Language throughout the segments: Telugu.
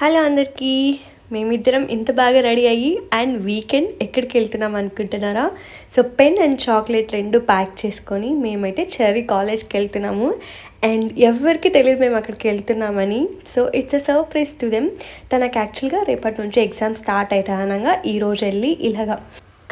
హలో అందరికీ, మేమిద్దరం ఇంత బాగా రెడీ అయ్యి అండ్ వీకెండ్ ఎక్కడికి వెళ్తున్నాం అనుకుంటున్నారా? సో పెన్ అండ్ చాక్లెట్ రెండు ప్యాక్ చేసుకొని మేమైతే చెర్రీ కాలేజ్కి వెళ్తున్నాము. అండ్ ఎవరికి తెలియదు మేము అక్కడికి వెళ్తున్నామని. So it's a surprise to them. తనకు యాక్చువల్గా రేపటి నుంచి ఎగ్జామ్ స్టార్ట్ అవుతాయి అనగా ఈరోజు వెళ్ళి ఇలాగా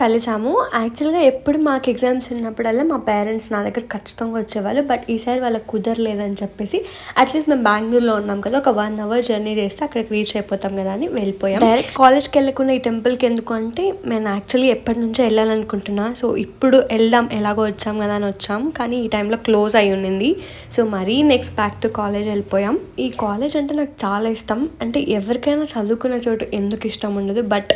కలిసాము. యాక్చువల్గా ఎప్పుడు మాకు ఎగ్జామ్స్ ఉన్నప్పుడల్లా మా పేరెంట్స్ నా దగ్గర ఖచ్చితంగా వచ్చేవాళ్ళు. బట్ ఈసారి వాళ్ళకి కుదరలేదని చెప్పేసి అట్లీస్ట్ మేము బెంగళూరులో ఉన్నాం కదా, ఒక 1 hour జర్నీ చేస్తే అక్కడికి రీచ్ అయిపోతాం కదా అని వెళ్ళిపోయాం. డైరెక్ట్ కాలేజ్కి వెళ్ళకుండా ఈ టెంపుల్కి ఎందుకు అంటే నేను యాక్చువల్లీ ఎప్పటి నుంచో వెళ్ళాలనుకుంటున్నా. సో ఇప్పుడు వెళ్దాం, ఎలాగో వచ్చాం కదా అని వచ్చాం, కానీ ఈ టైంలో క్లోజ్ అయి ఉండింది. సో మరీ నెక్స్ట్ బ్యాక్ టు కాలేజ్ వెళ్ళిపోయాం. ఈ కాలేజ్ అంటే నాకు చాలా ఇష్టం. అంటే ఎవరికైనా చదువుకునే చోటు ఎందుకు ఇష్టం ఉండదు, బట్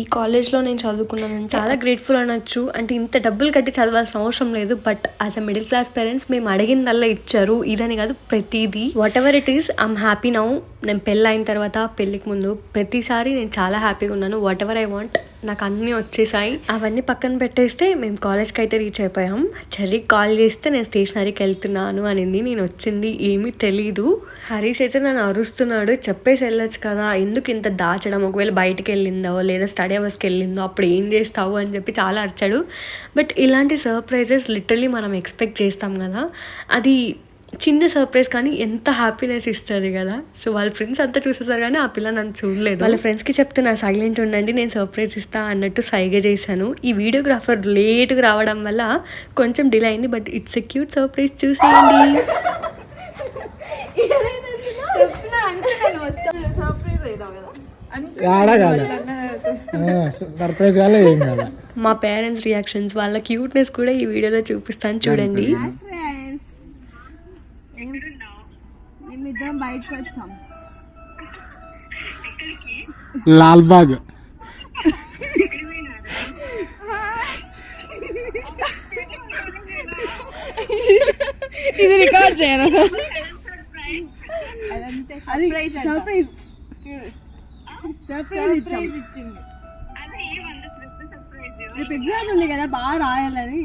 ఈ కాలేజ్లో నేను చదువుకున్నానంటే చాలా గ్రేట్ఫుల్ అనొచ్చు. అంటే ఇంత డబ్బులు కట్టి చదవాల్సిన అవసరం లేదు, but as a middle class parents మేము అడిగిందల్లా ఇచ్చారు. ఇదని కాదు, ప్రతిదీ what ever it is I'm happy now. నేను పెళ్ళి అయిన తర్వాత, పెళ్ళికి ముందు ప్రతిసారి నేను చాలా హ్యాపీగా ఉన్నాను. వాట్ ఎవర్ ఐ వాంట్ నాకు అన్నీ వచ్చేసాయి. అవన్నీ పక్కన పెట్టేస్తే మేము కాలేజ్కి అయితే రీచ్ అయిపోయాం. చెర్రీ కాల్ చేస్తే నేను స్టేషనరీకి వెళ్తున్నాను అనింది. నేను వచ్చింది ఏమీ తెలీదు. హరీష్ అయితే నన్ను అరుస్తున్నాడు, చెప్పేసి వెళ్ళొచ్చు కదా, ఎందుకు ఇంత దాచడం, ఒకవేళ బయటికి వెళ్ళిందో లేదా స్టడీ అవర్స్కి వెళ్ళిందో అప్పుడు ఏం చేస్తావు అని చెప్పి చాలా అరిచాడు. బట్ ఇలాంటి సర్ప్రైజెస్ లిటరలీ మనం ఎక్స్పెక్ట్ చేస్తాం కదా, అది చిన్న సర్ప్రైజ్ కానీ ఎంత హ్యాపీనెస్ ఇస్తుంది కదా. సో వాళ్ళ ఫ్రెండ్స్ అంతా చూసేసారు కానీ ఆ పిల్ల నన్ను చూడలేదు. వాళ్ళ ఫ్రెండ్స్కి చెప్తున్నా సైలెంట్ ఉండండి, నేను సర్ప్రైజ్ ఇస్తా అన్నట్టు సైగ చేశాను. ఈ వీడియోగ్రాఫర్ లేట్గా రావడం వల్ల కొంచెం డిలే అయింది, but it's a cute surprise. చూసేయండి. మా పేరెంట్స్ రియాక్షన్స్, వాళ్ళ క్యూట్నెస్ కూడా ఈ వీడియోలో చూపిస్తాను చూడండి. బయటకు వచ్చాం లాల్బాగ్. ఇది రికార్డ్ చేయను. సర్ప్రైజ్ ఇచ్చింది. రేపు ఎగ్జామ్ ఉంది కదా, బాగా రాయాలని.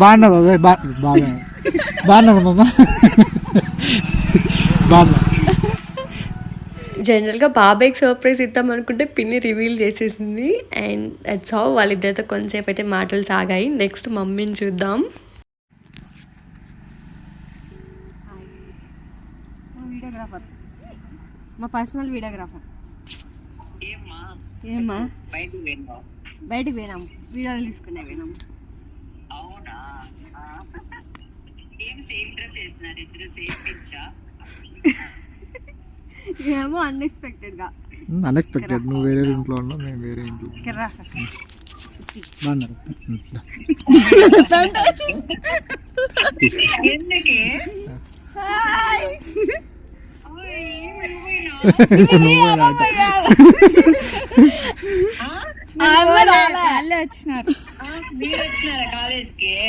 బాగున్నా బాగా బాగున్నా బాగున్నా. జనరల్గా బాబాయ్కి సర్ప్రైజ్ ఇద్దాం అనుకుంటే పిన్ని రివీల్ చేసేసింది. అండ్ దట్స్ హౌ వాళ్ళిద్దరితో కొంతసేపు అయితే మాటలు సాగాయి. నెక్స్ట్ మమ్మీని చూద్దాం. వీడియోగ్రాఫర్, మా పర్సనల్ వీడియోగ్రాఫర్. ఏమ్మా బయటికి పోయినాము, వీడియోలు తీసుకునే పోయినాము. ఏమో అన్ఎక్స్పెక్టెడ్ గా. అన్ఎక్స్పెక్టెడ్. నువ్వు వేరే ఇంట్లో ఉన్నావు, నేను వేరే ఇంట్లో.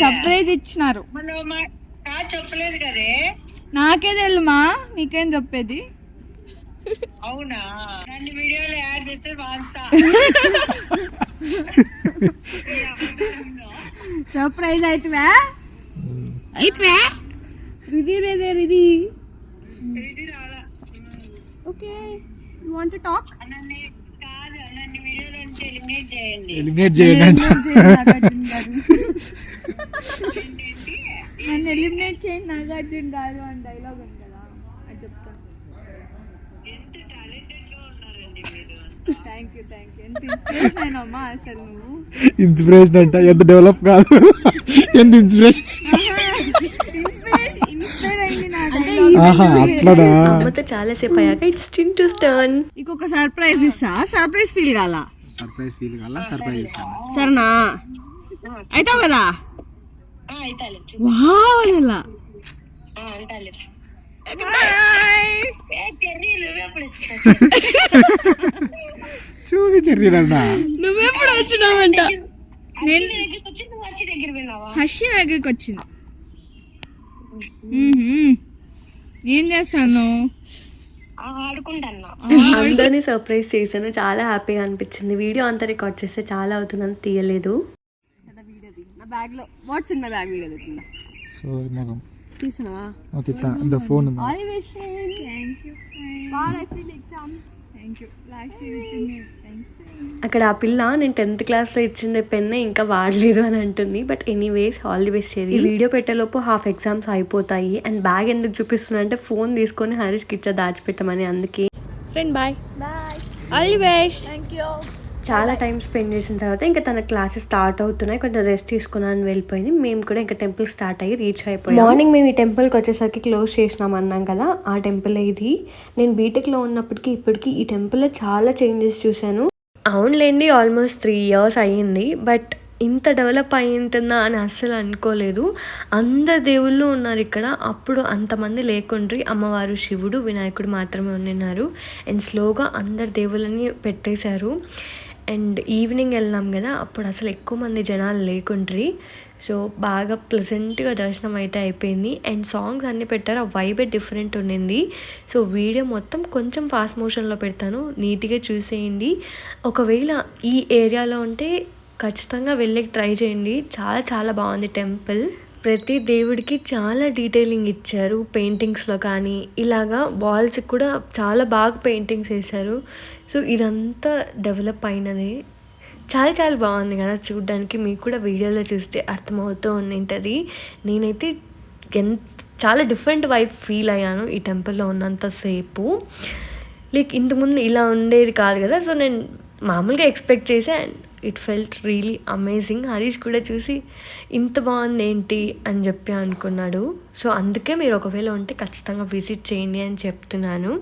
సర్ప్రైజ్ ఇచ్చినారు. చెప్పలేదు కదే, నాకే తెలుమా, నీకేం చెప్పేది. అవునా? నన్ను వీడియోలో యాడ్ చేస్తే వాస్తా. సర్ప్రైజ్ అయితవా రిది రేదే రిది. Okay, you want to talk? నన్ను వీడియోలో నుంచి ఎలిమినేట్ చేయండి. నన్ను ఎలిమినేట్ చేయండి, నాగార్జున గారు అని డైలాగ్ ఉంది కదా, అది చెప్తాను. Thank you. ఎంత ఇన్స్పిరేషన్ అయినమ్మా అసలు నువ్వు. ఇన్స్పిరేషన్ అంట, ఎంత డెవలప్ కాదు, ఎంత ఇన్స్పిరేషన్. అమ్మతో చాలా సేపు అయ్యాక ఇట్స్ టింటూస్ టర్న్. ఇంకొక సర్ప్రైజ్ ఇస్తా. సర్ప్రైజ్ ఫీల్ కాల, సర్ప్రైజ్ ఇస్తాను. సరేనా? అవుతావు కదా. వావ్ అలా చూపి చెర్రీనన్నా. నువ్వెప్పుడు వచ్చినావంట? హర్షి దగ్గరికి వచ్చింది. ఏం చేస్తాను? అందరినీ సర్ప్రైజ్ చేశాను, చాలా హ్యాపీగా అనిపించింది. వీడియో అంతా రికార్డ్ చేస్తే చాలా అవుతుందని తీయలేదు. నా బ్యాగ్ లో what's in my bag video తీసిందా సో మొగం తీసినావా తిట్టా ఇంత ఫోన్ ఉంది thank you exam thank you last year ఇచ్చింది థ్యాంక్ యూ. అక్కడ ఆ పిల్ల నేను 10th క్లాస్లో ఇచ్చిండే పెన్నే ఇంకా వాడలేదు అని అంటుంది. But anyways all the best చేరి. ఈ వీడియో పెట్టేలోపు హాఫ్ ఎగ్జామ్స్ అయిపోతాయి. అండ్ బ్యాగ్ ఎందుకు చూపిస్తున్నా అంటే ఫోన్ తీసుకొని హరీష్కి ఇచ్చా దాచిపెట్టమని. అందుకే friend bye bye all the best. Thank you. చాలా టైం స్పెండ్ చేసిన తర్వాత ఇంకా తన క్లాసెస్ స్టార్ట్ అవుతున్నాయి. కొంచెం రెస్ట్ తీసుకున్నాను వెళ్ళిపోయింది. మేము కూడా ఇంకా టెంపుల్ స్టార్ట్ అయ్యి రీచ్ అయిపోయాం. మార్నింగ్ మేము ఈ టెంపుల్కి వచ్చేసరికి క్లోజ్ చేసినాం అన్నాం కదా, ఆ టెంపుల్ ఇది. నేను బీటెక్లో ఉన్నప్పటికీ ఇప్పటికీ ఈ టెంపుల్లో చాలా చేంజెస్ చూశాను. అవునులేండి ఆల్మోస్ట్ 3 years అయ్యింది. బట్ ఇంత డెవలప్ అయి ఉంటుందా అని అస్సలు అనుకోలేదు. అందరు దేవుళ్ళు ఉన్నారు ఇక్కడ. అప్పుడు అంతమంది లేకుండ్రి, అమ్మవారు శివుడు వినాయకుడు మాత్రమే ఉన్నారు. అండ్ స్లోగా అందరు దేవుళ్ళని పెట్టేశారు. అండ్ ఈవినింగ్ వెళ్ళాం కదా, అప్పుడు అసలు ఎక్కువ మంది జనాలు లేకుండ్రి. సో బాగా ప్లెజెంట్గా దర్శనం అయితే అయిపోయింది. అండ్ సాంగ్స్ అన్నీ పెట్టారు, ఆ వైబే డిఫరెంట్ ఉండింది. సో వీడియో మొత్తం కొంచెం ఫాస్ట్ మోషన్లో పెడతాను, నీట్గా చూసేయండి. ఒకవేళ ఈ ఏరియాలో ఉంటే ఖచ్చితంగా వెళ్ళి ట్రై చేయండి. చాలా చాలా బాగుంది టెంపుల్. ప్రతి దేవుడికి చాలా డీటెయిలింగ్ ఇచ్చారు పెయింటింగ్స్లో కానీ, ఇలాగా వాల్స్కి కూడా చాలా బాగా పెయింటింగ్స్ వేశారు. సో ఇదంతా డెవలప్ అయినది. చాలా చాలా బాగుంది కదా చూడ్డానికి. మీకు కూడా వీడియోలో చూస్తే అర్థమవుతూ ఉంటుంది. నేనైతే చాలా డిఫరెంట్ వైబ్ ఫీల్ అయ్యాను ఈ టెంపుల్లో ఉన్నంతసేపు. లైక్ ఇంతకుముందు ఇలా ఉండేది కాదు కదా. సో నేను మామూలుగా ఎక్స్పెక్ట్ చేసా. It felt really amazing. Harish కూడా చూసి ఇంత బాగుంది ఏంటి అని చెప్పి అనుకున్నాడు. సో అందుకే మీరు ఒకవేళ ఉంటే ఖచ్చితంగా విజిట్ చేయండి అని చెప్తున్నాను.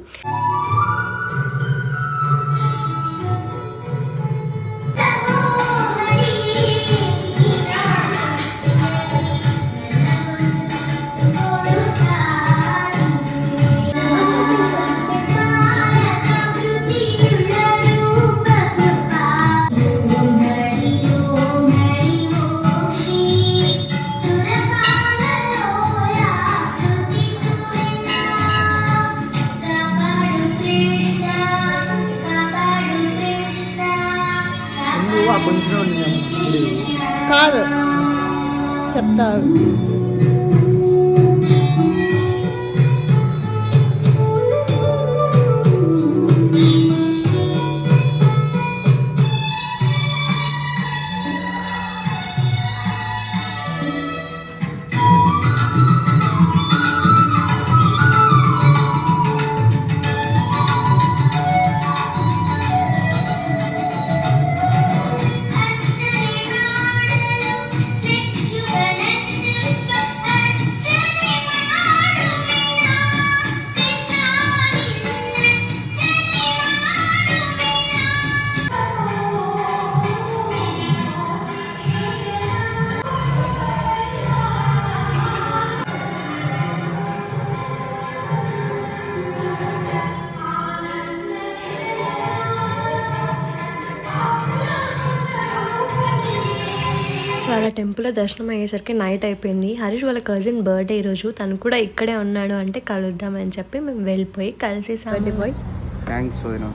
కాదు చెప్తారు. సో అలా టెంపుల్లో దర్శనం అయ్యేసరికి నైట్ అయిపోయింది. హరీష్ వాళ్ళ కజిన్ బర్త్డే ఈరోజు, తను కూడా ఇక్కడే ఉన్నాడు అంటే కలుద్దామని చెప్పి మేము వెళ్ళిపోయి కలిసేసాము. పోయి థ్యాంక్స్ వదినా.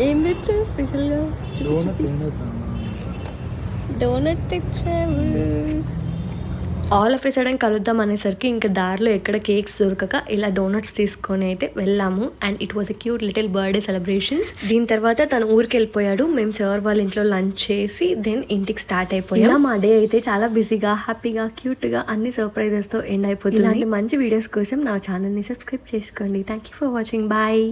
ఏం తెచ్చావు స్పెషల్గా? డోనట్ తెచ్చావు. ఆల్ ఆఫ్ ఏ సడన్ కలుద్దాం అనేసరికి ఇంకా దారిలో ఎక్కడ కేక్స్ దొరకక ఇలా డోనట్స్ తీసుకొని అయితే వెళ్ళాము. And it was a cute little birthday celebrations. దీని తర్వాత తను ఊరికి వెళ్ళిపోయాడు. మేము సార్ వాళ్ళ ఇంట్లో లంచ్ చేసి దెన్ ఇంటికి స్టార్ట్ అయిపోయాం. మా డే అయితే చాలా బిజీగా, హ్యాపీగా, క్యూట్గా అన్ని సర్ప్రైజెస్తో ఎండ్ అయిపోతుంది. ఇలాంటి మంచి వీడియోస్ కోసం నా ఛానల్ని సబ్స్క్రైబ్ చేసుకోండి. Thank you for watching. Bye.